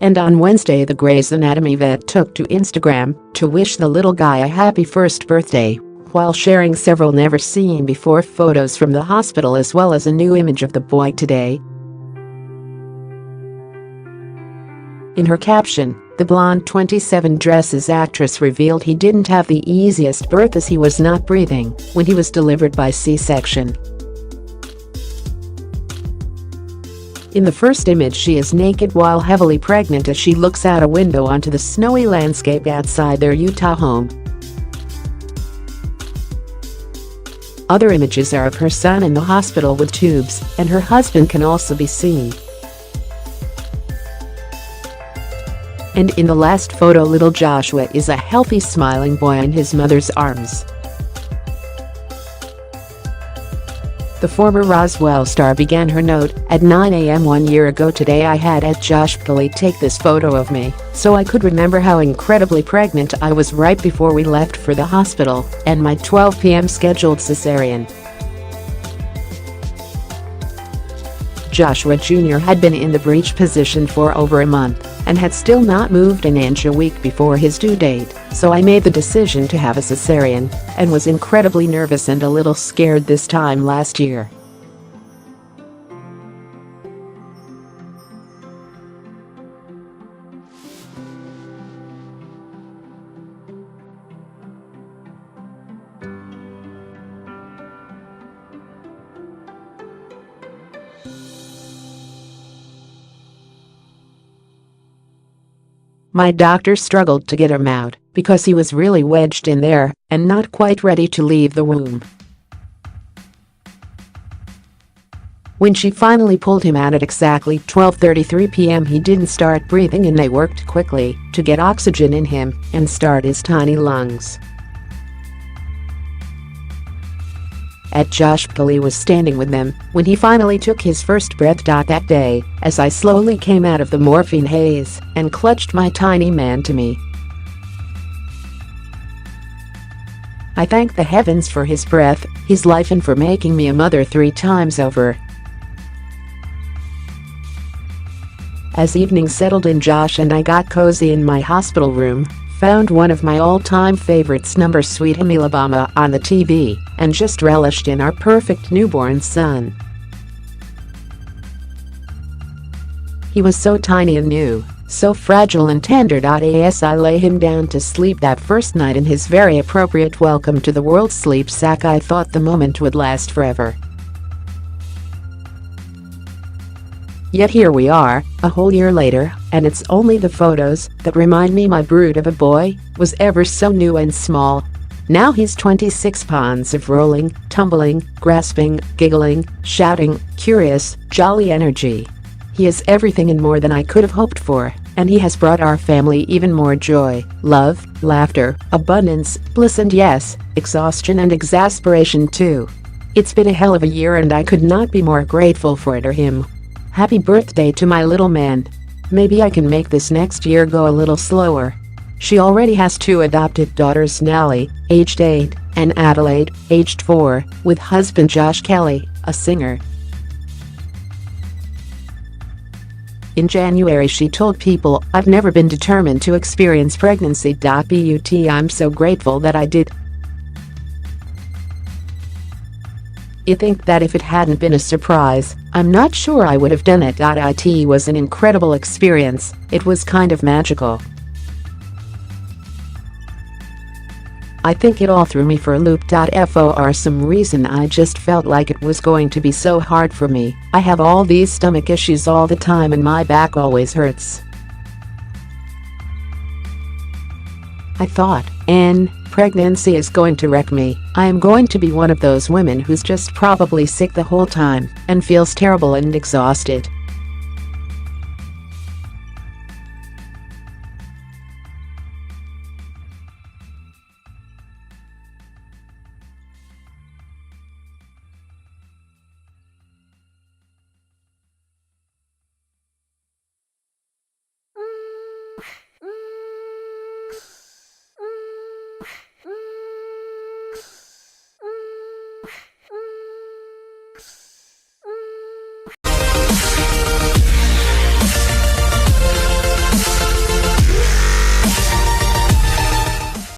And on Wednesday, the Grey's Anatomy vet took to Instagram to wish the little guy a happy first birthday, while sharing several never-seen-before photos from the hospital as well as a new image of the boy today. In her caption, the blonde 27 dresses actress revealed he didn't have the easiest birth as he was not breathing when he was delivered by C-section. In the first image, she is naked while heavily pregnant as she looks out a window onto the snowy landscape outside their Utah home. Other images are of her son in the hospital with tubes, and her husband can also be seen. And in the last photo, little Joshua is a healthy, smiling boy in his mother's arms. The former Roswell star began her note, "At 9 a.m. 1 year ago today I had Josh Heigl take this photo of me, so I could remember how incredibly pregnant I was right before we left for the hospital, and my 12 p.m. scheduled cesarean." Joshua Jr. had been in the breech position for over a month and had still not moved an inch a week before his due date, so I made the decision to have a cesarean and was incredibly nervous and a little scared this time last year. My doctor struggled to get him out because he was really wedged in there and not quite ready to leave the womb. When she finally pulled him out at exactly 12:33 p.m. he didn't start breathing, and they worked quickly to get oxygen in him and start his tiny lungs. Josh Heigl was standing with them when he finally took his first breath. That day, as I slowly came out of the morphine haze and clutched my tiny man to me, I thank the heavens for his breath, his life, and for making me a mother 3 times over. As evening settled in, Josh and I got cozy in my hospital room, found one of my all-time favorites, number Sweet Home Alabama, on the TV, and just relished in our perfect newborn son. He was so tiny and new, so fragile and tender. As I lay him down to sleep that first night in his very appropriate welcome to the world sleep sack, I thought the moment would last forever. Yet here we are, a whole year later, and it's only the photos that remind me my brood of a boy was ever so new and small. Now he's 26 pounds of rolling, tumbling, grasping, giggling, shouting, curious, jolly energy. He is everything and more than I could have hoped for, and he has brought our family even more joy, love, laughter, abundance, bliss, and yes, exhaustion and exasperation too. It's been a hell of a year, and I could not be more grateful for it or him. Happy birthday to my little man. Maybe I can make this next year go a little slower. She already has 2 adopted daughters, Nally, aged 8, and Adelaide, aged 4, with husband Josh Kelly, a singer. In January she told People, "I've never been determined to experience pregnancy. But I'm so grateful that I did. I think that if it hadn't been a surprise, I'm not sure I would have done it. It was an incredible experience. It was kind of magical. I think it all threw me for a loop. For some reason I just felt like it was going to be so hard for me. I have all these stomach issues all the time and my back always hurts. I thought, pregnancy is going to wreck me. I am going to be one of those women who's just probably sick the whole time and feels terrible and exhausted.